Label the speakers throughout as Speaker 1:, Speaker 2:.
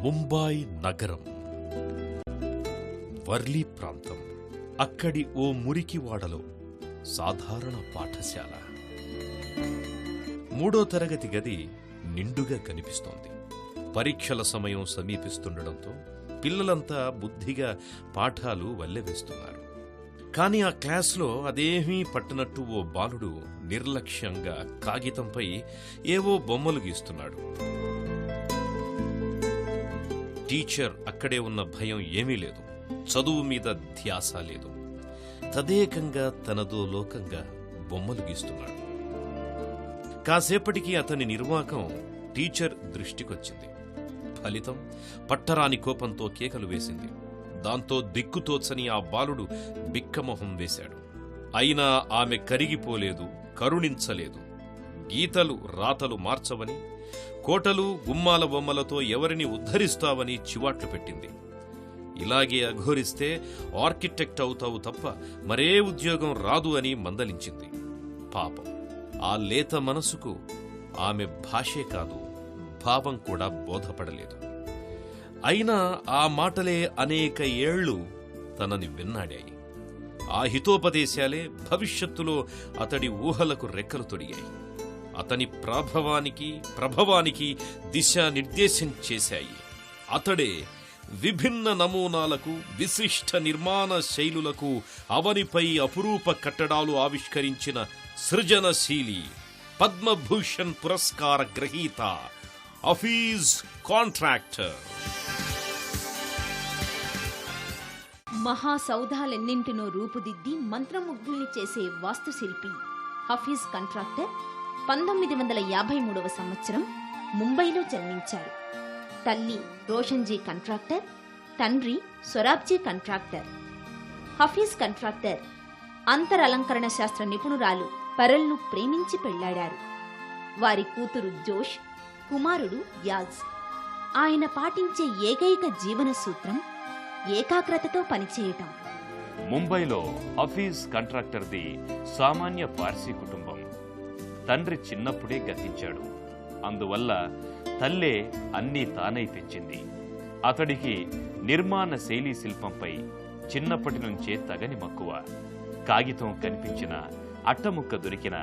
Speaker 1: ముంబాయి నగరం, వర్లీ ప్రాంతం. అక్కడి ఓ మురికివాడలో సాధారణ పాఠశాల. 3వ తరగతి గది నిండుగా కనిపిస్తోంది. పరీక్షల సమయం సమీపిస్తుండటంతో పిల్లలంతా బుద్ధిగా పాఠాలు వల్లెవేస్తున్నారు. కాని ఆ క్లాస్లో అదేమీ పట్టనట్టు ఓ బాలుడు నిర్లక్ష్యంగా కాగితంపై ఏవో బొమ్మలు గీస్తున్నాడు. టీచర్ అక్కడే ఉన్న భయం ఏమీ లేదు, చదువు మీద ధ్యాస లేదు. తదేకంగా తనదో లోకంగా బొమ్మలు గీస్తున్నాడు. కాసేపటికి అతని నిర్వాకం టీచర్ దృష్టికొచ్చింది. ఫలితం పట్టరాని కోపంతో కేకలు వేసింది. దాంతో దిక్కుతోచని ఆ బాలుడు బిక్కమొహం వేశాడు. అయినా ఆమె కరిగిపోలేదు, కరుణించలేదు. గీతలు రాతలు మార్చవని, కోటలు గుమ్మాల బొమ్మలతో ఎవరిని ఉద్ధరిస్తావని చివాట్లు పెట్టింది. ఇలాగే అఘోరిస్తే ఆర్కిటెక్ట్ అవుతావు తప్ప మరే ఉద్యోగం రాదు అని మందలించింది. పాపం, ఆ లేత మనసుకు ఆమె భాషే కాదు, భావం కూడా బోధపడలేదు. అయినా ఆ మాటలే అనేక ఏళ్లు తనని వెన్నాడాయి. ఆ హితోపదేశాలే భవిష్యత్తులో అతడి ఊహలకు రెక్కలు తొడిగాయి. అతని ప్రభవానికి దిశానిర్దేశం చేశాయి. అతడే విభిన్న నమూనాలకు, విశిష్ట నిర్మాణ శైలులకు అవనిపై అపురూప కట్టడాలు ఆవిష్కరించిన సృజనశీలి, పద్మభూషణ్ పురస్కార గ్రహీత హఫీజ్ కాంట్రాక్టర్.
Speaker 2: మహాసౌధాలెన్నింటినో రూపుదిద్ది మంత్రముగ్ధుల్ని చేసే వాస్తుశిల్పి హఫీజ్ కాంట్రాక్టర్ 1953వ సంవత్సరం ముంబైలో జన్మించాడు. తల్లి రోషన్జీ కాంట్రాక్టర్, తండ్రి సొరాబ్జీ కాంట్రాక్టర్. హఫీజ్ కాంట్రాక్టర్ అంతరలంకరణ శాస్త్ర నిపుణురాలు పరల్ను ప్రేమించి పెళ్లాడారు. వారి కూతురు జోష్, కుమారుడు యాజ్. ఆయన పాటించే ఏకైక జీవన సూత్రం ఏకాగ్రతతో పనిచేయటం.
Speaker 3: ముంబైలో హఫీజ్ కాంట్రాక్టర్ది సామాన్య పార్సీ కుటుంబం. తండ్రి చిన్నప్పుడే గతించాడు. అందువల్ల తల్లే అన్నీ తానై పెంచింది. అతడికి నిర్మాణ శైలీ శిల్పంపై చిన్నప్పటి నుంచే తగని మక్కువ. కాగితం కనిపించిన, అట్టముక్క దొరికిన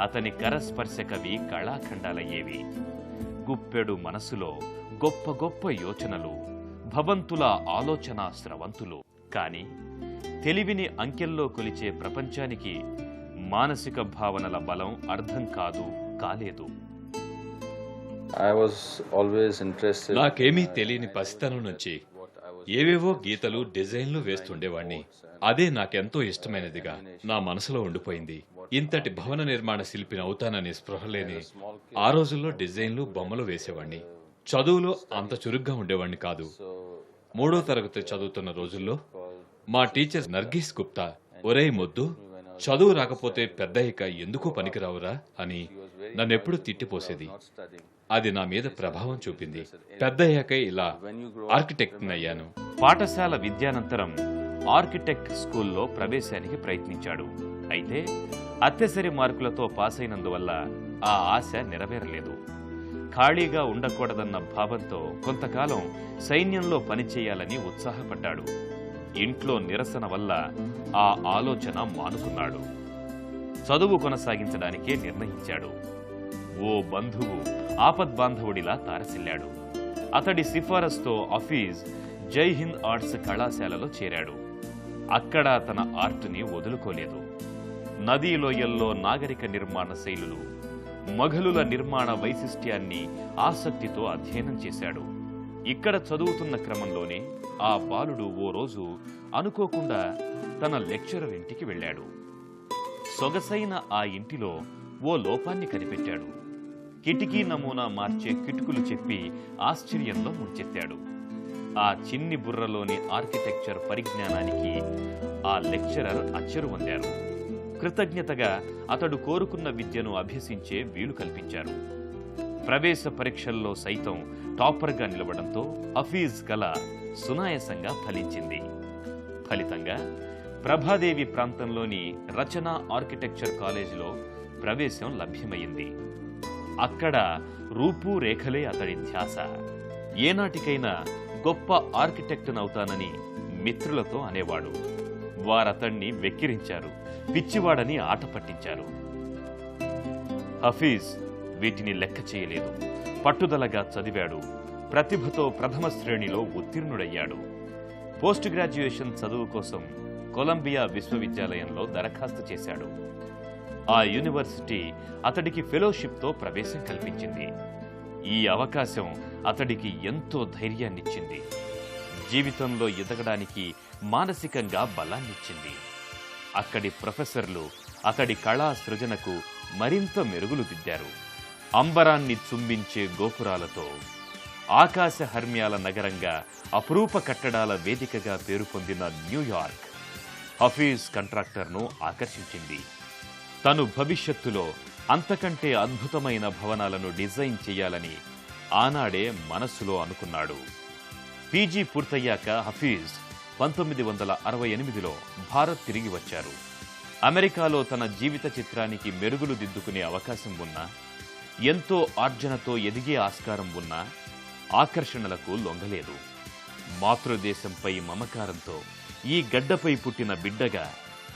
Speaker 3: అతని కరస్పర్శకవి కళాఖండాలయ్యేవి. గుప్పెడు మనసులో గొప్ప గొప్ప యోచనలు, భవంతుల ఆలోచనా స్రవంతులు. కాని తెలివిని అంకెల్లో కొలిచే ప్రపంచానికి మానసిక భావనల బలం అర్థం కాలేదు.
Speaker 4: నాకేమీ తెలియని పసితనం నుంచి ఏవేవో గీతలు, డిజైన్లు వేస్తుండేవాణ్ణి. అదే నాకెంతో ఇష్టమైనదిగా నా మనసులో ఉండిపోయింది. ఇంతటి భవన నిర్మాణ శిల్పిని అవుతానని స్పృహలేని ఆ రోజుల్లో డిజైన్లు, బొమ్మలు వేసేవాణ్ణి. చదువులో అంత చురుగ్గా ఉండేవాణ్ణి కాదు. 3వ తరగతి చదువుతున్న రోజుల్లో మా టీచర్ నర్గీస్ గుప్తా, ఒరేయ్ మొద్దు, చదువు రాకపోతే పెద్దయ్యక ఎందుకు పనికిరావురా అని నన్నెప్పుడు తిట్టిపోసేది. అది నా మీద ప్రభావం చూపింది. పెద్దయ్యాక ఇలా ఆర్కిటెక్ట్ అయ్యాను.
Speaker 3: పాఠశాల విద్యానంతరం ఆర్కిటెక్ట్ స్కూల్లో ప్రవేశానికి ప్రయత్నించాడు. అయితే అత్యసరి మార్కులతో పాస్ అయినందువల్ల ఆ ఆశ నెరవేరలేదు. ఖాళీగా ఉండకూడదన్న భావంతో కొంతకాలం సైన్యంలో పనిచేయాలని ఉత్సాహపడ్డాడు. ఇంట్లో నిరసన వల్ల ఆ ఆలోచన మానుకున్నాడు. చదువు కొనసాగించడానికే నిర్ణయించాడు. ఓ బంధువు ఆపద్బాంధవుడిలా తారసిల్లాడు. అతడి సిఫారసుతో హఫీజ్ జై హింద్ ఆర్ట్స్ కళాశాలలో చేరాడు. అక్కడ తన ఆర్ట్ని వదులుకోలేదు. నదీ లోయల్లో నాగరిక నిర్మాణ శైలులు, మొఘలుల నిర్మాణ వైశిష్ట్యాన్ని ఆసక్తితో అధ్యయనం చేశాడు. ఇక్కడ చదువుతున్న క్రమంలోనే ఆ బాలుడు ఓ రోజు అనుకోకుండా తన లెక్చరర్ ఇంటికి వెళ్ళాడు. సొగసైన ఆ ఇంటిలో ఓ లోపాన్ని కనిపెట్టాడు. కిటికీ నమూనా మార్చే కిటుకులు చెప్పి ఆశ్చర్యంలో ముంచెత్తాడు. ఆ చిన్ని బుర్రలోని ఆర్కిటెక్చర్ పరిజ్ఞానానికి ఆ లెక్చరర్ అచ్చెరువొందారు. కృతజ్ఞతగా అతడు కోరుకున్న విద్యను అభ్యసించే వీలు కల్పించారు. ప్రవేశ పరీక్షల్లో సైతం టాపర్గా నిలవడంతో హఫీజ్ కళ సునాయాసంగా ఫలించింది. ఫలితంగా ప్రభాదేవి ప్రాంతంలోని రచన ఆర్కిటెక్చర్ కాలేజీలో ప్రవేశం లభ్యమైంది. అక్కడ రూపురేఖలే అతడి ధ్యాస. ఏనాటికైనా గొప్ప ఆర్కిటెక్ట్నవుతానని మిత్రులతో అనేవాడు. వారతణ్ణి వెక్కిరించారు, పిచ్చివాడని ఆట పట్టించారు. హఫీజ్ వీటిని లెక్క చేయలేదు. పట్టుదలగా చదివాడు. ప్రతిభతో ప్రథమ శ్రేణిలో ఉత్తీర్ణుడయ్యాడు. పోస్ట్ గ్రాడ్యుయేషన్ చదువు కోసం కొలంబియా విశ్వవిద్యాలయంలో దరఖాస్తు చేశాడు. ఆ యూనివర్సిటీ అతడికి ఫెలోషిప్తో ప్రవేశం కల్పించింది. ఈ అవకాశం అతడికి ఎంతో ధైర్యాన్నిచ్చింది. జీవితంలో ఎదగడానికి మానసికంగా బలాన్నిచ్చింది. అక్కడి ప్రొఫెసర్లు అతడి కళా సృజనకు మరింత మెరుగులు దిద్దారు. అంబరాన్ని చుంబించే గోపురాలతో, ఆకాశ హర్మ్యాల నగరంగా, అపురూప కట్టడాల వేదికగా పేరు పొందిన న్యూయార్క్ హఫీజ్ కంట్రాక్టర్ను ఆకర్షించింది. తను భవిష్యత్తులో అంతకంటే అద్భుతమైన భవనాలను డిజైన్ చేయాలని ఆనాడే మనస్సులో అనుకున్నాడు. పీజీ పూర్తయ్యాక హఫీజ్ 1968లో భారత్ తిరిగి వచ్చారు. అమెరికాలో తన జీవిత చిత్రానికి మెరుగులు దిద్దుకునే అవకాశం ఉన్నా, ఎంతో ఆర్జనతో ఎదిగే ఆస్కారం ఉన్నా ఆకర్షణలకు లొంగలేదు. మాతృదేశంపై మమకారంతో ఈ గడ్డపై పుట్టిన బిడ్డగా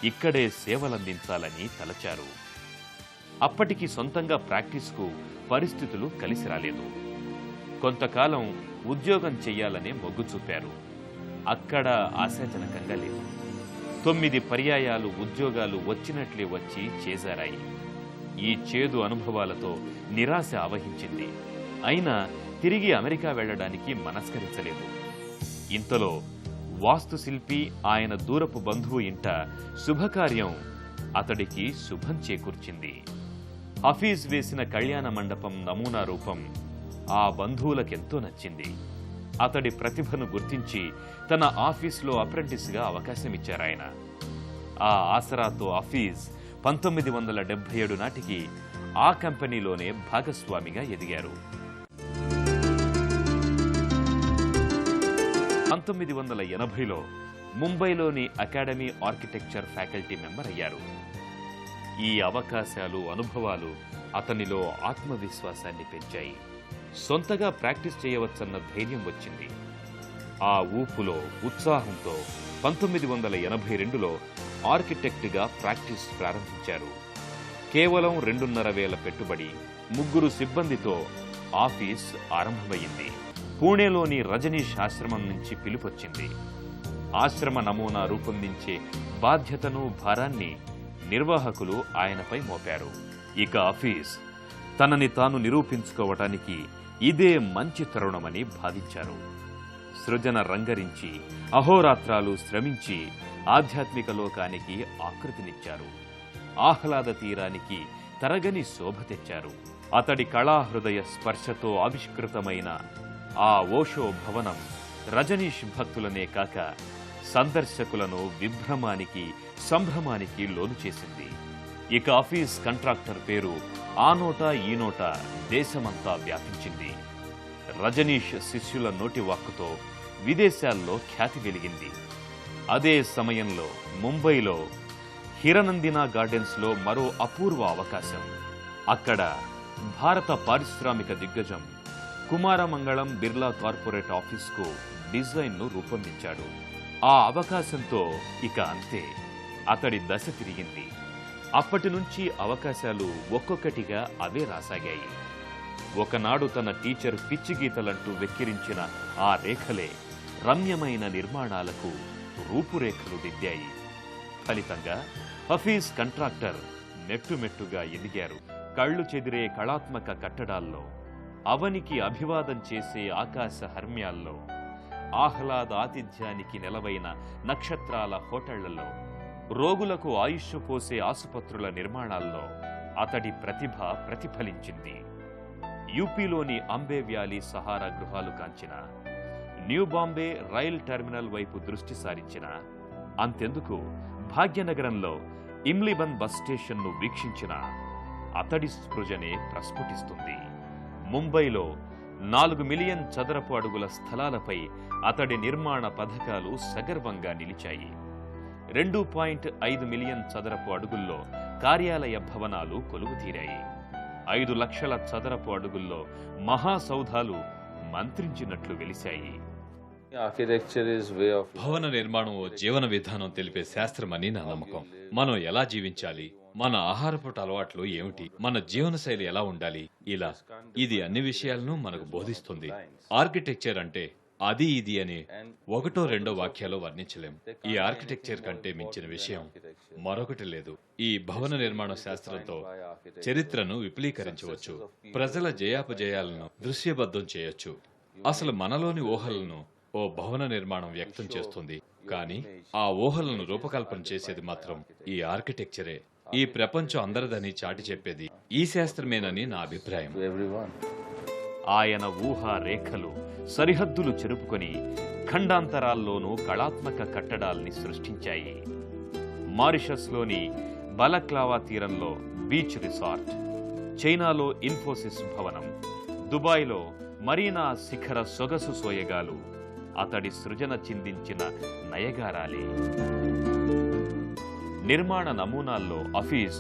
Speaker 3: ఇక్కడే సేవలందించాలని తలచారు. అప్పటికి సొంతంగా ప్రాక్టీస్కు పరిస్థితులు కలిసి రాలేదు. కొంతకాలం ఉద్యోగం చెయ్యాలనే మొగ్గు చూపారు. అక్కడ ఆశాజనకంగా లేదు. 9 పర్యాయాలు ఉద్యోగాలు వచ్చినట్లే వచ్చి చేజారాయి. ఈ చేదు అనుభవాలతో నిరాశ ఆవహించింది. అయినా తిరిగి అమెరికా వెళ్లడానికి మనస్కరించలేదు. ఇంతలో వాస్తుశిల్పి ఆయన దూరపు బంధువు ఇంట శుభకార్యం అతడికి శుభం చేకూర్చింది. హఫీజ్ వేసిన కళ్యాణ మండపం నమూనా రూపం ఆ బంధువులకెంతో నచ్చింది. అతడి ప్రతిభను గుర్తించి తన ఆఫీసులో అప్రెంటిస్గా అవకాశమిచ్చారాయన. ఆ ఆసరాతో హఫీజ్ 1977 నాటికి ఆ కంపెనీలోనే భాగస్వామిగా ఎదిగారు. 1980లో ముంబైలోని అకాడమీ ఆర్కిటెక్చర్ ఫ్యాకల్టీ మెంబర్ అయ్యారు. ఈ అవకాశాలు, అనుభవాలు అతనిలో ఆత్మవిశ్వాసాన్ని పెంచాయి. సొంతగా ప్రాక్టీస్ చేయవచ్చన్న ధైర్యం వచ్చింది. ఆ ఊపులో, ఉత్సాహంతో 1982లో ఆర్కిటెక్ట్గా ప్రాక్టీస్ ప్రారంభించారు. కేవలం 2.5 పెట్టుబడి, 3 సిబ్బందితో ఆఫీస్ ఆరంభమైంది. పూణేలోని రజనీష్ ఆశ్రమం నుంచి పిలుపొచ్చింది. ఆశ్రమ నమూనా రూపొందించే బాధ్యతను, భారాన్ని నిర్వాహకులు ఆయనపై మోపారు. ఇక హఫీజ్ తనని తాను నిరూపించుకోవటానికి ఇదే మంచి తరుణమని భావించారు. సృజన రంగరించి, అహోరాత్రాలు శ్రమించి ఆధ్యాత్మిక లోకానికి ఆకృతినిచ్చారు. ఆహ్లాద తీరానికి తరగని శోభ తెచ్చారు. అతడి కళాహృదయ స్పర్శతో ఆవిష్కృతమైన ఆ ఓషో భవనం రజనీష్ భక్తులనే కాక సందర్శకులను విభ్రమానికి, సంభ్రమానికి లోను చేసింది. ఇక హఫీజ్ కంట్రాక్టర్ పేరు ఆ నోట ఈ నోట దేశమంతా వ్యాపించింది. రజనీష్ శిష్యుల నోటి వాక్కుతో విదేశాల్లో ఖ్యాతి వెలిగింది. అదే సమయంలో ముంబైలో హిరనందినా గార్డెన్స్లో మరో అపూర్వ అవకాశం. అక్కడ భారత పారిశ్రామిక దిగ్గజం కుమారమంగళం బిర్లా కార్పొరేట్ ఆఫీస్కు డిజైన్ను రూపొందించాడు. ఆ అవకాశంతో ఇక అంతే, అతడి దశ తిరిగింది. అప్పటి నుంచి అవకాశాలు ఒక్కొక్కటిగా అవే రాసాగాయి. ఒకనాడు తన టీచర్ పిచ్చి గీతలంటూ వెక్కిరించిన ఆ రేఖలే రమ్యమైన నిర్మాణాలకు రూపురేఖలు దిద్దాయి. ఫలితంగా హఫీజ్ కంట్రాక్టర్ మెట్టుమెట్టుగా ఎదిగారు. కళ్ళు చెదిరే కళాత్మక కట్టడాల్లో, అవనికి అభివాదం చేసే ఆకాశ హర్మ్యాల్లో, ఆహ్లాద ఆతిథ్యానికి నెలవైన నక్షత్రాల హోటళ్లలో, రోగులకు ఆయుష్ పోసే ఆసుపత్రుల నిర్మాణాల్లో అతడి ప్రతిభ ప్రతిఫలించింది. యూపీలోని అంబే వ్యాలీ సహారా గృహాలు కాంచిన, న్యూ బాంబే రైల్ టెర్మినల్ వైపు దృష్టి సారించిన, అంతెందుకు భాగ్యనగరంలో ఇమ్లిబన్ బస్ స్టేషన్ను వీక్షించిన అతడి సృజనే ప్రస్ఫుటిస్తుంది. ముంబైలో 4 మిలియన్ చదరపు అడుగుల స్థలాలపై అతడి నిర్మాణ పథకాలు సగర్వంగా నిలిచాయి. 2.5 మిలియన్ చదరపు అడుగుల్లో కార్యాలయ భవనాలు కొలువుతీరాయి. 5 లక్షల చదరపు అడుగుల్లో మహాసౌధాలు మంత్రించినట్లు వెలిశాయి.
Speaker 5: Architecture is way of
Speaker 4: భవన నిర్మాణం ఓ జీవన విధానం తెలిపే శాస్త్రమని నా నమ్మకం. మనం ఎలా జీవించాలి, మన ఆహారపు అలవాట్లు ఏమిటి, మన జీవనశైలి ఎలా ఉండాలి, ఇలా ఇది అన్ని విషయాలను మనకు బోధిస్తుంది. ఆర్కిటెక్చర్ అంటే అది ఇది అని ఒకటో రెండో వాక్యాల్లో వర్ణించలేం. ఈ ఆర్కిటెక్చర్ కంటే మించిన విషయం మరొకటి లేదు. ఈ భవన నిర్మాణ శాస్త్రంతో చరిత్రను విపులీకరించవచ్చు, ప్రజల జయాపజయాలను దృశ్యబద్ధం చేయొచ్చు. అసలు మనలోని ఊహలను ఓ భవన నిర్మాణం వ్యక్తం చేస్తుంది, కానీ ఆ ఊహలను రూపకల్పన చేసేది మాత్రం ఈ ఆర్కిటెక్చరే. ఈ ప్రపంచం అందరిదని చాటి చెప్పేది ఈ శాస్త్రమేనని నా అభిప్రాయం.
Speaker 5: everyone.
Speaker 3: ఆయన ఊహా రేఖలు సరిహద్దులు చెరుపుకొని ఖండాంతరాల్లోనూ కళాత్మక కట్టడాల్ని సృష్టించాయి. మారిషస్లోని బలక్లావా తీరంలో బీచ్ రిసార్ట్, చైనాలో ఇన్ఫోసిస్ భవనం, దుబాయ్లో మరీనా శిఖర సొగసు సోయగాలు అతడి సృజన చిందించిన నయగారాలే. నిర్మాణ నమూనాల్లో హఫీజ్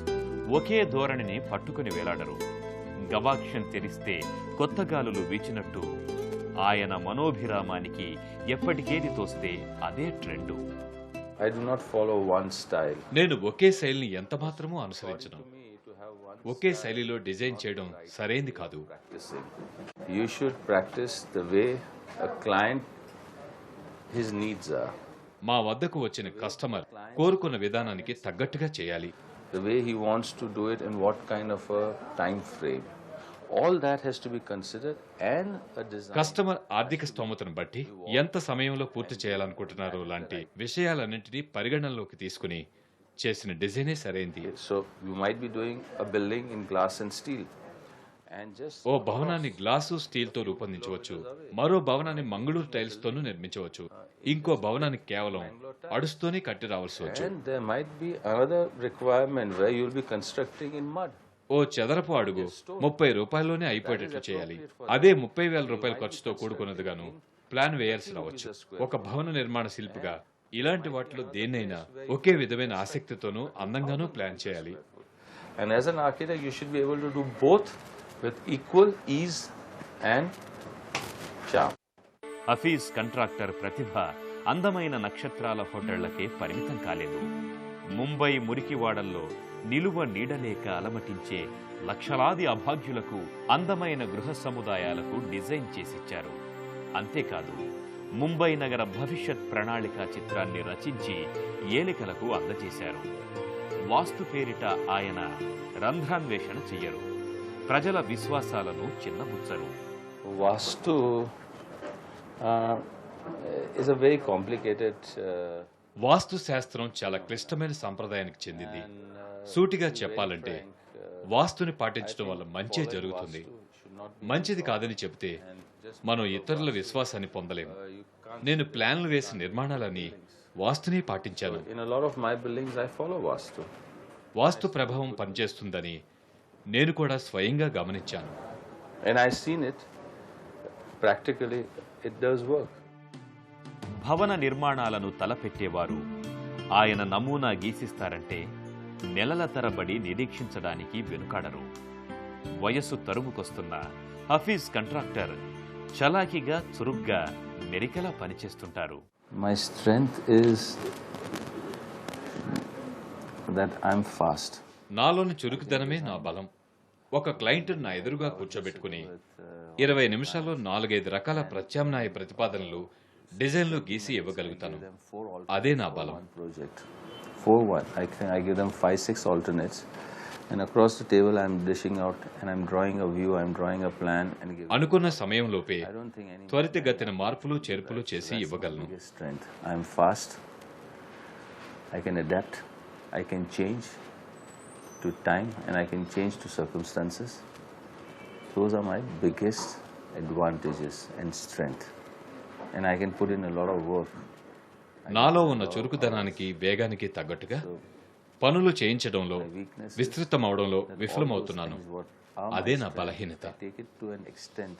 Speaker 3: ఒకే ధోరణిని పట్టుకుని వేలాడరు. గవాక్షం తెరిస్తే కొత్త గాలులు వీచినట్టు ఆయన మనోభిరామానికి ఎప్పటికేది తోస్తే అదే trend.
Speaker 5: I do not follow one style.
Speaker 4: నేను ఒకే శైలిని ఎంత మాత్రమూ అనుసరించను. ఒకే శైలిలో డిజైన్ చేయడం సరైంది కాదు.
Speaker 5: Practicing. You should practice the way a client, his needs are.
Speaker 4: మా వద్దకు వచ్చిన కస్టమర్ కోరుకున్న విధానానికి తగ్గట్టుగా చేయాలి.
Speaker 5: The way he wants to do it and what kind of a time frame. All that has to be considered and a design.
Speaker 4: Customer ఆర్థిక స్తోమతను బట్టి ఎంత సమయంలో పూర్తి చేయాలనుకుంటున్నారో లాంటి విషయాలన్నింటినీ పరిగణనలోకి తీసుకుని చేసిన డిజైనే సరైంది.
Speaker 5: So you might be doing a building in glass and steel. And just
Speaker 4: ఓ భవనాన్ని గ్లాసు స్టీల్ తో రూపొందించవచ్చు, మరో భవనాన్ని మంగళూరు టైల్స్ తోనూ నిర్మించవచ్చు, ఇంకో భవనాన్ని కేవలం అడుస్తోనే కట్టి రావాల్సి వచ్చు.
Speaker 5: and there might be another requirement where you'll be constructing in mud.
Speaker 4: ఓ చదరపు అడుగు 30 రూపాయల్లోనే అయిపోయేటట్లు చేయాలి. అదే 30,000 రూపాయల ఖర్చుతో కూడుకున్నదిగాను ప్లాన్ వేయాల్సి రావచ్చు. ఒక భవన నిర్మాణ శిల్పిగా ఇలాంటి వాటిలో దేన్నైనా ఒకే విధమైన ఆసక్తితోనూ అందంగానూ ప్లాన్ చేయాలి.
Speaker 5: And as an architect, you should be able to do both with equal ease and charm.
Speaker 3: Hafeez Contractor ప్రతిభ అందమైన నక్షత్రాల హోటళ్లకే పరిమితం కాలేదు. ముంబై మురికివాడల్లో నిలువ నీడలేక అలమటించే లక్షలాది అభాగ్యులకు అందమైన గృహ సముదాయాలకు డిజైన్ చేసిచ్చారు. అంతేకాదు, ముంబై నగర భవిష్యత్ ప్రణాళిక చిత్రాన్ని రచించి ఏలికలకు అందజేశారు. వాస్తు పేరిట ఆయన రంధ్రాన్వేషణ చెయ్యరు, ప్రజల విశ్వాసాలను చిన్నబుచ్చరు.
Speaker 5: Vastu is a very complicated
Speaker 4: వాస్తు శాస్త్రం చాలా క్లిష్టమైన సంప్రదాయానికి చెందింది. సూటిగా చెప్పాలంటే వాస్తుని పాటించడం వల్ల మంచే జరుగుతుంది. మంచిది కాదని చెబితే మనం ఇతరుల విశ్వాసాన్ని పొందలేము. నేను ప్లాన్లు వేసి నిర్మాణాలని వాస్తుని పాటించాను.
Speaker 5: in a lot of my buildings I follow Vastu.
Speaker 4: వాస్తు ప్రభావం పనిచేస్తుందని నేను కూడా స్వయంగా గమనించాను.
Speaker 5: And I've seen it practically, it does work.
Speaker 3: భవన నిర్మాణాలను తలపెట్టేవారు ఆయన నమూనా గీసిస్తారంటే నెలల తరబడి నిరీక్షించడానికి వెనుకాడరు. వయస్సు తరుముకొస్తున్న హఫీజ్ కంట్రాక్టర్ చలాకీగా చురుగ్గా మెరికలా పనిచేస్తుంటారు.
Speaker 5: My strength is that I'm fast.
Speaker 4: నాలోని చురుకుదనమే నా బలం. ఒక క్లయింట్ నా ఎదురుగా కూర్చోబెట్టుకుని 20 నిమిషాల్లో 4-5 రకాల ప్రత్యామ్నాయ ప్రతిపాదనలు, డిజైన్లు గీసి ఇవ్వగలుగుతాను. అదే నా బలం.
Speaker 5: Project 4-1. I give them 5-6 alternates, and across the table I'm dishing out and I'm drawing a view, I'm drawing a plan and giving.
Speaker 4: అనుకున్న సమయంలోపే
Speaker 5: I don't think any
Speaker 4: త్వరితగతిన మార్పులు చేర్పులు చేసి ఇవ్వగలను.
Speaker 5: biggest strength. I'm fast. I can adapt. I can change to time and I can change to circumstances. Those are my biggest advantages and strength. And I can put in a lot of work.
Speaker 4: నాలో ఉన్న చురుకుదనానికి వేగానికి తగ్గట్టుగా పనులు చేయించడంలో, విస్తృతమవడంలో విఫలమవుతున్నాను. అదే నా బలహీనత.
Speaker 5: I take it to an extent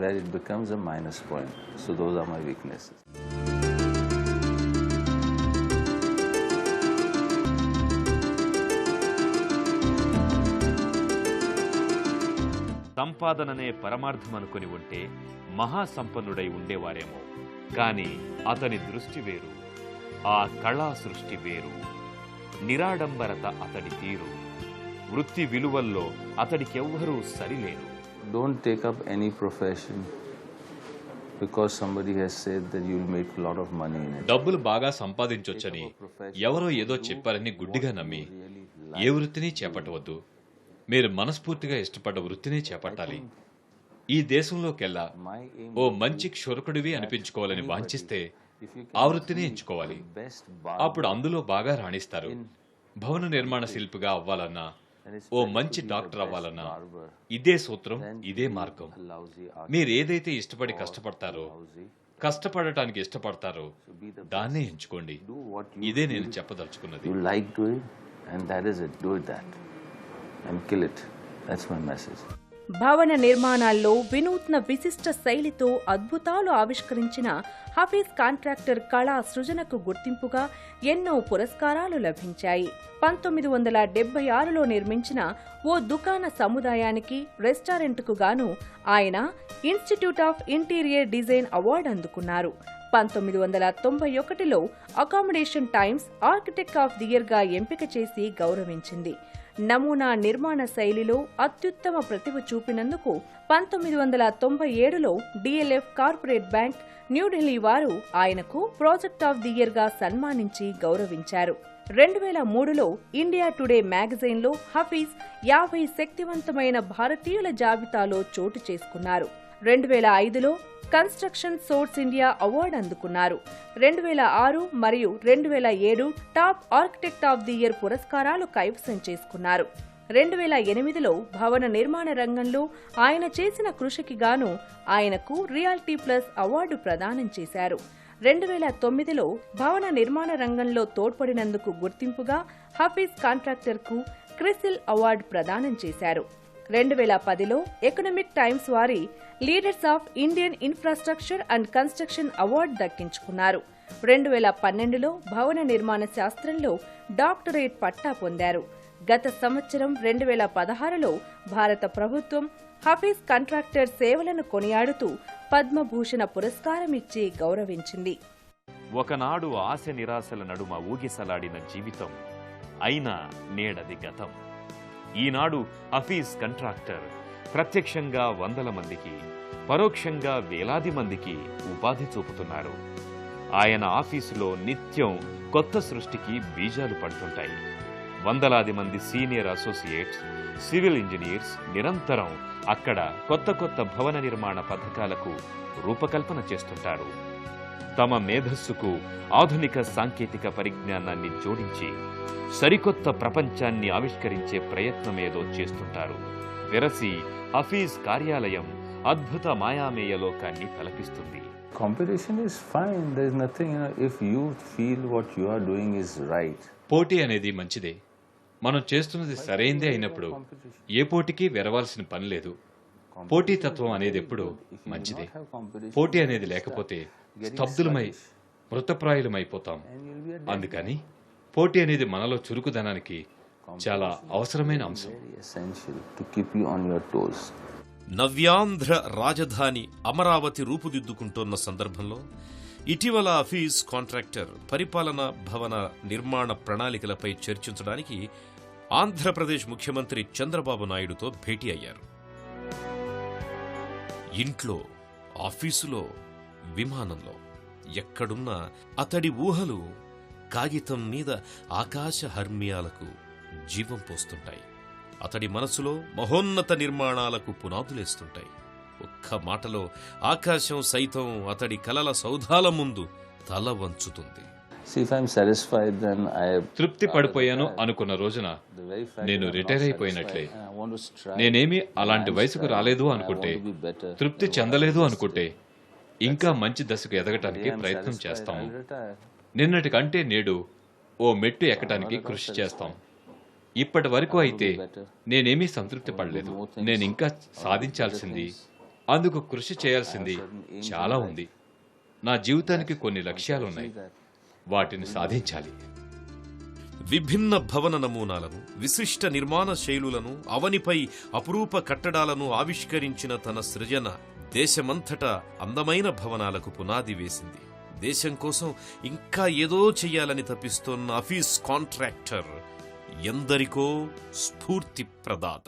Speaker 5: where it becomes a minus point. So those are my weaknesses.
Speaker 3: సంపాదననే పరమార్థమనుకుని ఉంటే మహాసంపన్నుడై ఉండేవారేమో. కాని అతని దృష్టి వేరు, ఆ కళా సృష్టి వేరు. నిరాడంబరత అతడి తీరు, వృత్తి విలువల్లో అతడికెవ్వరూ Sarileru.
Speaker 5: Don't take up any profession because somebody has said that you'll make a lot of money in it.
Speaker 4: డబ్బులు బాగా సంపాదించొచ్చని ఎవరో ఏదో చెప్పారని గుడ్డిగా నమ్మి ఏ వృత్తిని చేపట్టవద్దు. మీరు మనస్ఫూర్తిగా ఇష్టపడ్డ వృత్తిని చేపట్టాలి. ఈ దేశంలోకెల్లా ఓ మంచి క్షురకుడివి అనిపించుకోవాలని వాంఛిస్తే ఆ వృత్తిని ఎంచుకోవాలి. అప్పుడు అందులో బాగా రాణిస్తారు. భవన నిర్మాణ శిల్పిగా అవ్వాలన్నా, ఓ మంచి డాక్టర్ అవ్వాలన్నా ఇదే సూత్రం, ఇదే మార్గం. మీరు ఏదైతే ఇష్టపడి కష్టపడటానికి ఇష్టపడతారో దాన్నే ఎంచుకోండి. ఇదే నేను చెప్పదలుచుకున్నది.
Speaker 5: You like to it and that is it. Do it that and kill it. That's my message.
Speaker 6: భవన నిర్మాణాల్లో వినూత్న విశిష్ట శైలితో అద్భుతాలు ఆవిష్కరించిన హఫీజ్ కాంట్రాక్టర్ కళా సృజనకు గుర్తింపుగా ఎన్నో పురస్కారాలు లభించాయి. 1976లో నిర్మించిన ఓ దుకాణ సముదాయానికి, రెస్టారెంట్కు గాను ఆయన institute of interior design award అందుకున్నారు. 1991లో accommodation times architect of the year గా ఎంపిక చేసి గౌరవించింది. నమూనా నిర్మాణ శైలిలో అత్యుత్తమ ప్రతిభ చూపినందుకు 1997లో డిఎల్ఎఫ్ కార్పొరేట్ బ్యాంక్ న్యూఢిల్లీ వారు ఆయనకు ప్రాజెక్ట్ ఆఫ్ ది ఇయర్ గా సన్మానించి గౌరవించారు. 2003లో ఇండియా టుడే మ్యాగజైన్లో హఫీజ్ 50 శక్తివంతమైన భారతీయుల జాబితాలో చోటు చేసుకున్నారు. 2005లో కన్స్ట్రక్షన్ సోర్స్ ఇండియా అవార్డు అందుకున్నారు. 2006 మరియు 2007 top architect of the year పురస్కారాలు కైవసం చేసుకున్నారు. 2008లో భవన నిర్మాణ రంగంలో ఆయన చేసిన కృషికి గాను ఆయనకు రియాలిటీ ప్లస్ అవార్డు ప్రదానం చేశారు. 2009లో భవన నిర్మాణ రంగంలో తోడ్పడినందుకు గుర్తింపుగా హఫీజ్ కాంట్రాక్టర్కు క్రిసిల్ అవార్డు ప్రదానం చేశారు. 2010లో ఎకనామిక్ టైమ్స్ వారి leaders of Indian infrastructure and construction award దక్కించుకున్నారు. 2012లో భవన నిర్మాణ శాస్త్రంలో డాక్టరేట్ పట్టా పొందారు. గత సంవత్సరం 2016లో భారత ప్రభుత్వం హఫీజ్ కాంట్రాక్టర్ సేవలను కొనియాడుతూ పద్మభూషణ పురస్కారం ఇచ్చి గౌరవించింది.
Speaker 3: ఒకనాడు ఆశ నిరాశల నడుమ ఊగిసలాడిన జీవితం అయినా నేడది గతం. ఈనాడు హఫీజ్ కాంట్రాక్టర్ ప్రత్యక్షంగా వందల మందికి, పరోక్షంగా వేలాది మందికి ఉపాధి చూపుతున్నారు. ఆయన ఆఫీసులో నిత్యం కొత్త సృష్టికి బీజాలు పడుతుంటాయి. వందలాది మంది సీనియర్ అసోసియేట్స్, సివిల్ ఇంజనీర్స్ నిరంతరం అక్కడ కొత్త కొత్త భవన నిర్మాణ పథకాలకు రూపకల్పన చేస్తుంటారు. తమ మేధస్సుకు ఆధునిక సాంకేతిక పరిజ్ఞానాన్ని జోడించి సరికొత్త ప్రపంచాన్ని ఆవిష్కరించే ప్రయత్నమేదో చేస్తుంటారు. వెరసి హఫీజ్ కార్యాలయం అద్భుత మాయామేయ లోకాన్ని తలపిస్తుంది.
Speaker 5: Competition is fine. There is nothing, if you feel what you are doing is right.
Speaker 4: పోటీ అనేది మంచిదే. మనం చేస్తున్నది సరైందే అయినప్పుడు ఏ పోటీకి వెరవాల్సిన పని లేదు. పోటీతత్వం అనేది ఎప్పుడూ మంచిదే. పోటీ అనేది లేకపోతే స్తబ్దులమై మృతప్రాయులమైపోతాం. అందుకని పోటీ అనేది మనలో చురుకుదనానికి చాలా అవసరమైన అంశం.
Speaker 1: నవ్యాంధ్ర రాజధాని అమరావతి రూపుదిద్దుకుంటోన్న సందర్భంలో ఇటీవల హఫీజ్ కాంట్రాక్టర్ పరిపాలనా భవన నిర్మాణ ప్రణాళికలపై చర్చించడానికి ఆంధ్రప్రదేశ్ ముఖ్యమంత్రి చంద్రబాబు నాయుడుతో భేటీ అయ్యారు. ఇంట్లో, ఆఫీసులో, విమానంలో ఎక్కడున్నా అతడి ఊహలు కాగితం మీద ఆకాశ హర్మ్యాలకు జీవం పోస్తుంటాయి. అతడి మనసులో మహోన్నత నిర్మాణాలకు పునాదులేస్తుంటాయి. ఒక్క మాటలో ఆకాశం సైతం అతడి కలల సౌధాల ముందు తల వంచుతుంది.
Speaker 4: తృప్తి పడిపోయాను అనుకున్న రోజున నేను రిటైర్ అయిపోయినట్లే. నేనేమి అలాంటి వయసుకు రాలేదు అనుకుంటే, తృప్తి చెందలేదు అనుకుంటే ఇంకా మంచి దశకు ఎదగటానికి ప్రయత్నం చేస్తాము. నిన్నటి కంటే నేడు ఓ మెట్టు ఎక్కటానికి కృషి చేస్తాం. ఇప్పటి వరకు అయితే నేనేమీ సంతృప్తి పడలేదు. నేను ఇంకా సాధించాల్సింది, అందుకు కృషి చేయాల్సింది చాలా ఉంది. నా జీవితానికి కొన్ని లక్ష్యాలున్నాయి, వాటిని సాధించాలి.
Speaker 1: విభిన్న భవన నమూనాలను, విశిష్ట నిర్మాణ శైలులను, అవనిపై అపురూప కట్టడాలను ఆవిష్కరించిన తన సృజన దేశమంతటా అందమైన భవనాలకు పునాది వేసింది. దేశం కోసం ఇంకా ఏదో చెయ్యాలని తప్పిస్తోన్న హఫీజ్ కాంట్రాక్టర్ ఎందరికో స్ఫూర్తి ప్రదాత.